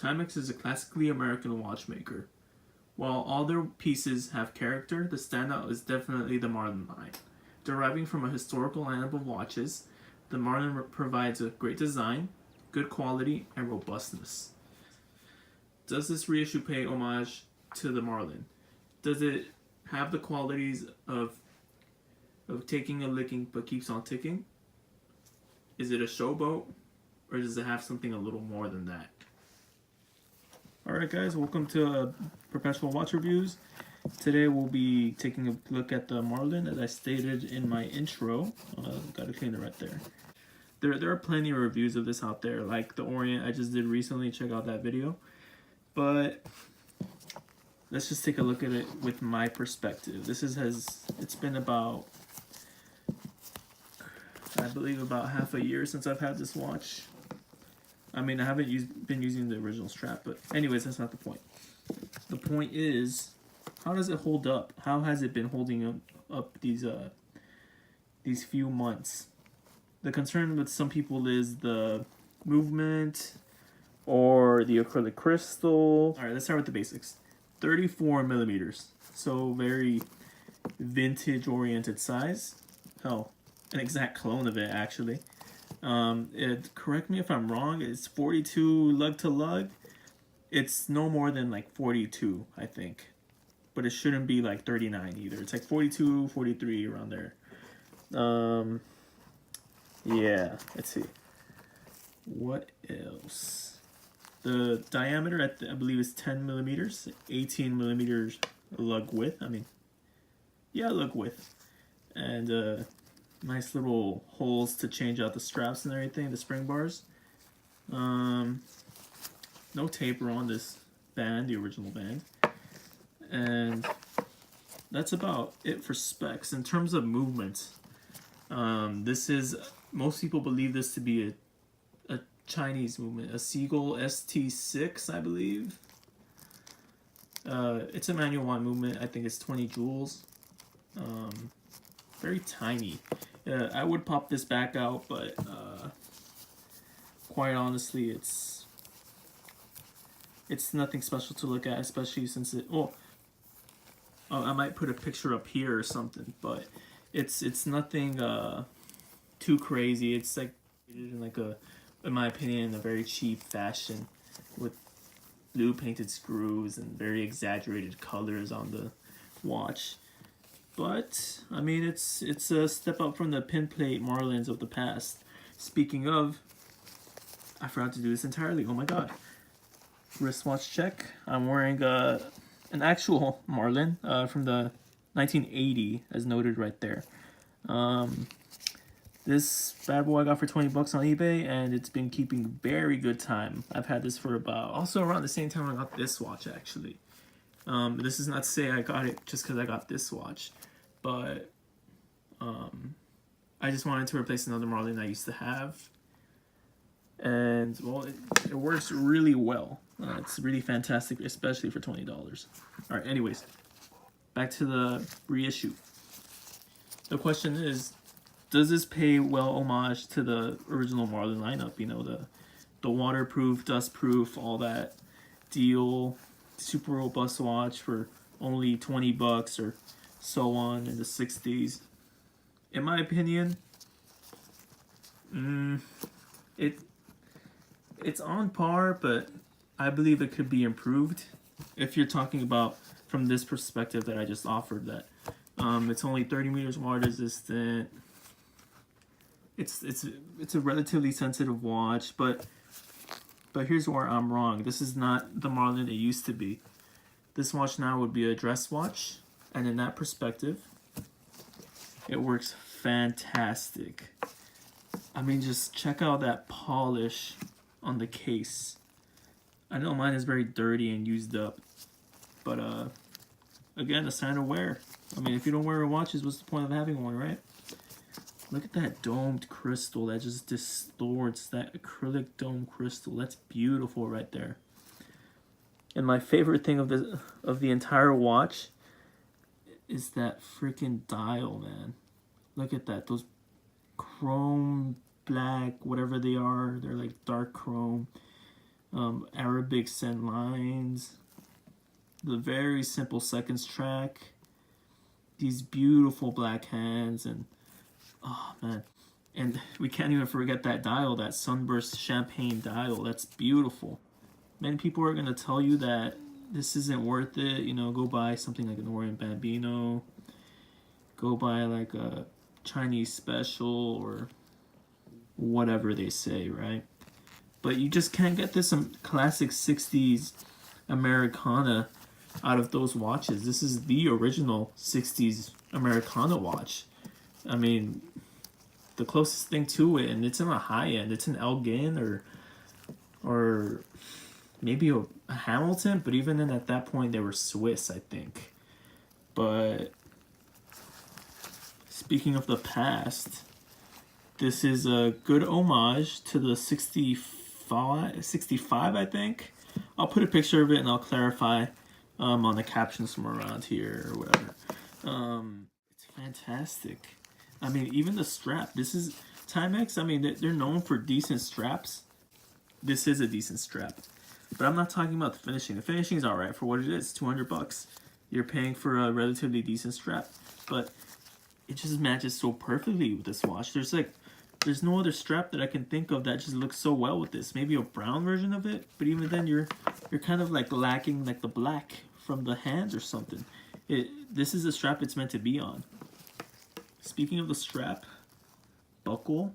Timex is a classically American watchmaker. While all their pieces have character, the standout is definitely the Marlin line. Deriving from a historical lineup of watches, the Marlin provides a great design, good quality, and robustness. Does this reissue pay homage to the Marlin? Does it have the qualities of taking a licking but keeps on ticking? Is it a showboat, or does it have something a little more than that? Alright guys, welcome to Perpetual Watch Reviews. Today we'll be taking a look at the Marlin, as I stated in my intro. Gotta clean it right there. There are plenty of reviews of this out there, like the Orient I just did recently. Check out that video. But let's just take a look at it with my perspective. It's been about, I believe, about half a year since I've had this watch. I mean, I haven't been using the original strap, but anyways, that's not the point. The point is, how does it hold up? How has it been holding up these few months? The concern with some people is the movement or the acrylic crystal. All right, let's start with the basics. 34 millimeters, so very vintage-oriented size. Hell, an exact clone of it, actually. Correct me if I'm wrong, it's 42 lug to lug. It's no more than like 42, I think. But it shouldn't be like 39 either. It's like 42, 43, around there. Yeah, let's see. What else? The diameter, I believe, is 10 millimeters, 18 millimeters lug width. I mean, yeah, lug width. And, nice little holes to change out the straps and everything, the spring bars. No taper on this band, the original band. And that's about it for specs. In terms of movement, most people believe this to be a Chinese movement, a Seagull ST6, I believe. It's a manual one movement. I think it's 20 joules. Very tiny. I would pop this back out, but quite honestly, it's nothing special to look at, especially since it. Oh, I might put a picture up here or something, but it's nothing too crazy. It's like in my opinion, a very cheap fashion with blue painted screws and very exaggerated colors on the watch. But I mean, it's a step up from the pin plate Marlins of the past. Speaking of, I forgot to do this entirely. Oh my god! Wristwatch check. I'm wearing an actual Marlin from the 1980, as noted right there. This bad boy I got for 20 bucks on eBay, and it's been keeping very good time. I've had this for also around the same time I got this watch, actually. This is not to say I got it just because I got this watch, but I just wanted to replace another Marlin I used to have, and well, it works really well. It's really fantastic, especially for $20. All right, anyways, back to the reissue. The question is, does this pay well homage to the original Marlin lineup? You know, the waterproof, dustproof, all that deal. Super robust watch for only 20 bucks or so on in the 60s. In my opinion, it's on par, but I believe it could be improved. If you're talking about from this perspective that I just offered, that it's only 30 meters water resistant. It's a relatively sensitive watch, but here's where I'm wrong. This is not the Marlin it used to be. This watch now would be a dress watch, and in that perspective, it works fantastic. I mean, just check out that polish on the case. I know mine is very dirty and used up, but again, a sign of wear. I mean, if you don't wear watches, what's the point of having one, right? Look at that domed crystal that just distorts, that acrylic dome crystal. That's beautiful right there. And my favorite thing of the entire watch is that freaking dial, man. Look at that. Those chrome, black, whatever they are. They're like dark chrome. Arabic scent lines, the very simple seconds track, these beautiful black hands, and oh man, and we can't even forget that dial, that Sunburst Champagne dial. That's beautiful. Many people are gonna tell you that this isn't worth it. You know, go buy something like an Orient Bambino, go buy like a Chinese Special or whatever they say, right? But you just can't get this classic 60s Americana out of those watches. This is the original 60s Americana watch. I mean, the closest thing to it, and it's in a high end. It's an ELGIN or maybe a Hamilton, but even then at that point they were Swiss, I think. But speaking of the past, this is a good homage to the 65, I think. I'll put a picture of it and I'll clarify on the captions from around here or whatever. It's fantastic. I mean, even the strap. This is Timex. I mean, they're known for decent straps. This is a decent strap. But I'm not talking about the finishing. The finishing is alright for what it is. $200. You're paying for a relatively decent strap. But it just matches so perfectly with this watch. There's no other strap that I can think of that just looks so well with this. Maybe a brown version of it, but even then you're kind of like lacking like the black from the hands or something. This is the strap it's meant to be on. Speaking of the strap, buckle,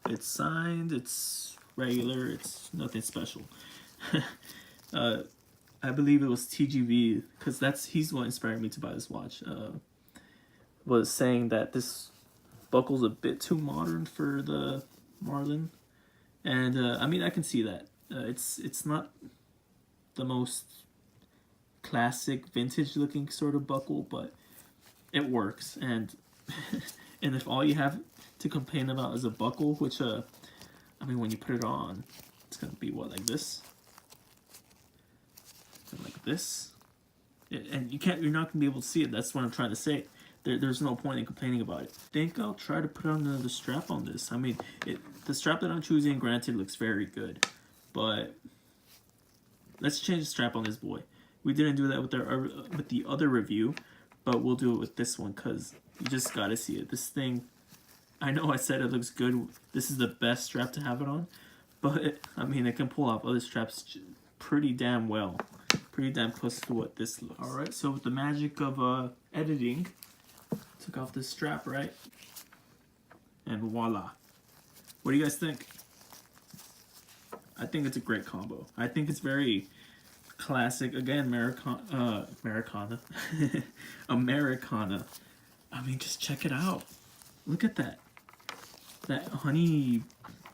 it's signed, it's regular, it's nothing special. I believe it was TGV, because he's what inspired me to buy this watch. Was saying that this buckle's a bit too modern for the Marlin, and I mean, I can see that. It's not the most classic vintage looking sort of buckle, but it works. And and if all you have to complain about is a buckle, which I mean, when you put it on, it's gonna be what, like this, and like this, and you're not gonna be able to see it. That's what I'm trying to say. There's no point in complaining about it. I think I'll try to put on the strap on this. I mean, the strap that I'm choosing, granted, looks very good, but let's change the strap on this boy. We didn't do that with the other review, but we'll do it with this one because you just gotta see it. This thing, I know I said it looks good. This is the best strap to have it on, but I mean, it can pull off other straps pretty damn well. Pretty damn close to what this looks. Alright, so with the magic of editing, took off this strap, right? And voila. What do you guys think? I think it's a great combo. I think it's very classic. Again, Americana. Americana. I mean, just check it out. Look at that. That honey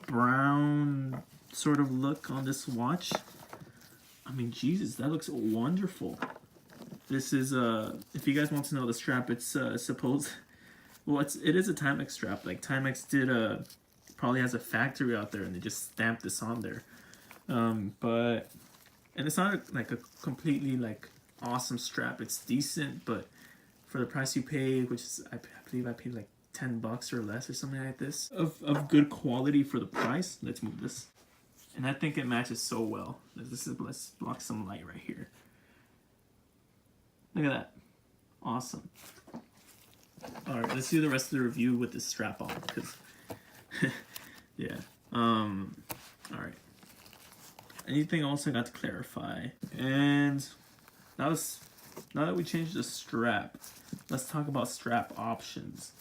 brown sort of look on this watch. I mean, Jesus, that looks wonderful. This is if you guys want to know the strap, it's it is a Timex strap. Like Timex did probably has a factory out there and they just stamped this on there. But it's not like a completely like awesome strap. It's decent, but for the price you paid, which is I believe I paid like $10 or less or something like this, of good quality for the price. Let's move this. And I think it matches so well. Let's block some light right here. Look at that. Awesome. Alright, let's do the rest of the review with this strap on, because yeah. Alright. Anything else I got to clarify? And now that we changed the strap, let's talk about strap options.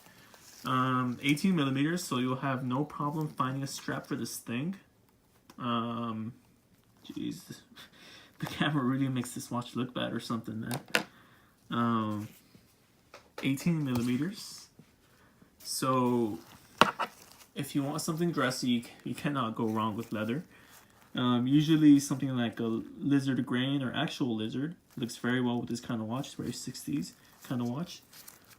18 millimeters, so you'll have no problem finding a strap for this thing. Jeez, the camera really makes this watch look bad or something, man. 18 millimeters. So if you want something dressy, you cannot go wrong with leather. Usually something like a lizard grain or actual lizard looks very well with this kind of watch. It's very 60s kind of watch.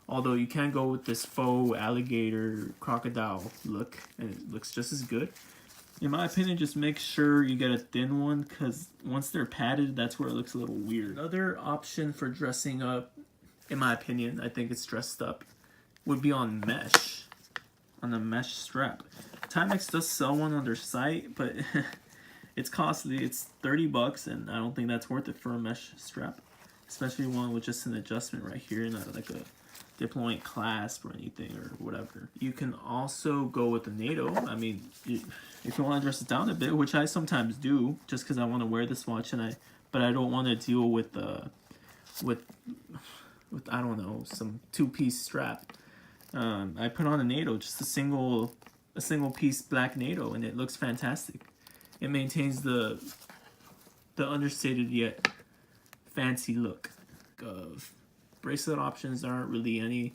Although you can go with this faux alligator crocodile look, and it looks just as good. In my opinion, just make sure you get a thin one, because once they're padded, that's where it looks a little weird. Another option for dressing up, in my opinion, I think it's dressed up, would be on mesh. On the mesh strap. Timex does sell one on their site, but It's costly. It's 30 bucks, and I don't think that's worth it for a mesh strap, especially one with just an adjustment right here, not like a deploying clasp or anything or whatever. You can also go with the NATO. I mean, if you want to dress it down a bit, which I sometimes do, just because I want to wear this watch, but I don't want to deal with I don't know, some two-piece strap. I put on a NATO, just a single piece black NATO, and it looks fantastic. It maintains the understated yet fancy look. Bracelet options aren't really any,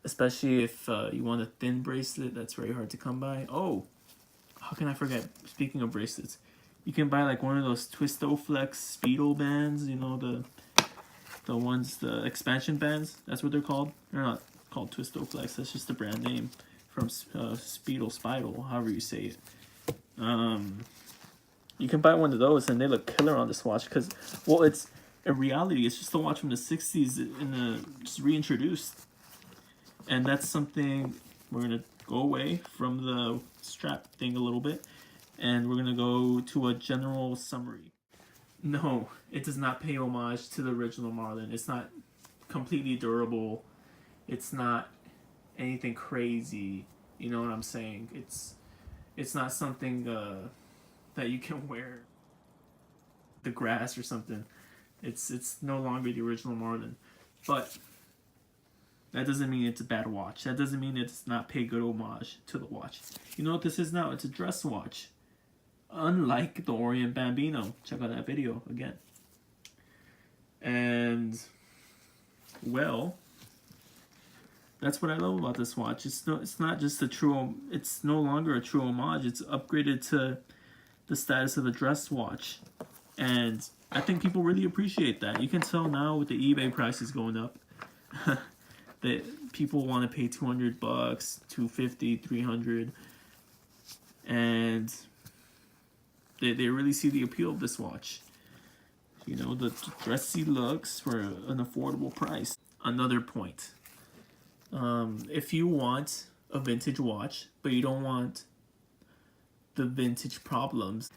especially if you want a thin bracelet. That's very hard to come by. Oh, how can I forget? Speaking of bracelets, you can buy like one of those Twistoflex Speedo bands. You know, the ones, the expansion bands. That's what they're called. They're not called Twistoflex. That's just the brand name from Speedo, however you say it. You can buy one of those, and they look killer on this watch because, well, it's in reality, it's just a watch from the 60s just reintroduced. And that's something we're going to go away from the strap thing a little bit, and we're going to go to a general summary. No, it does not pay homage to the original Marlin. It's not completely durable. It's not anything crazy. You know what I'm saying? It's not something that you can wear the grass or something. It's no longer the original Marlin. But that doesn't mean it's a bad watch. That doesn't mean it does not pay good homage to the watch. You know what this is now? It's a dress watch. Unlike the Orient Bambino. Check out that video again. And, well, that's what I love about this watch. It's not just a true, it's no longer a true homage. It's upgraded to the status of a dress watch. And I think people really appreciate that. You can tell now with the eBay prices going up that people want to pay 200 bucks, 250, 300, and they really see the appeal of this watch. You know, the dressy looks for an affordable price. Another point. If you want a vintage watch, but you don't want the vintage problems,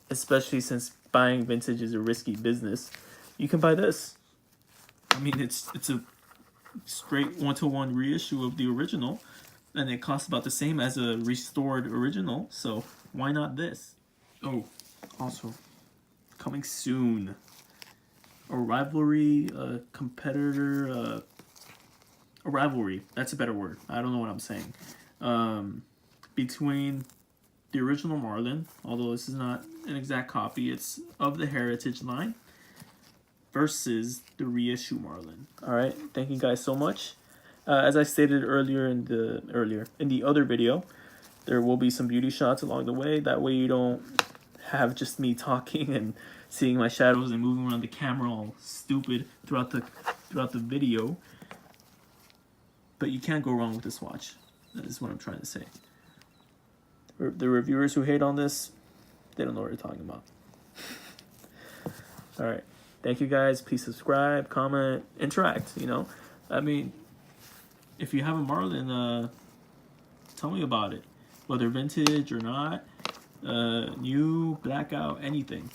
especially since buying vintage is a risky business, you can buy this. I mean, it's a straight 1-to-1 reissue of the original, and it costs about the same as a restored original, so why not this? Oh, also, coming soon, a rivalry, a competitor, a rivalry, that's a better word, I don't know what I'm saying, between the original Marlin, although this is not an exact copy, it's of the Heritage line, versus the reissue Marlin. Alright, thank you guys so much. As I stated earlier in the other video, there will be some beauty shots along the way. That way you don't have just me talking and seeing my shadows and moving around the camera all stupid throughout the video. But you can't go wrong with this watch. That is what I'm trying to say. The reviewers who hate on this, they don't know what you're talking about. Alright. Thank you guys. Please subscribe, comment, interact, you know. I mean, if you have a Marlin, tell me about it. Whether vintage or not, new, blackout, anything.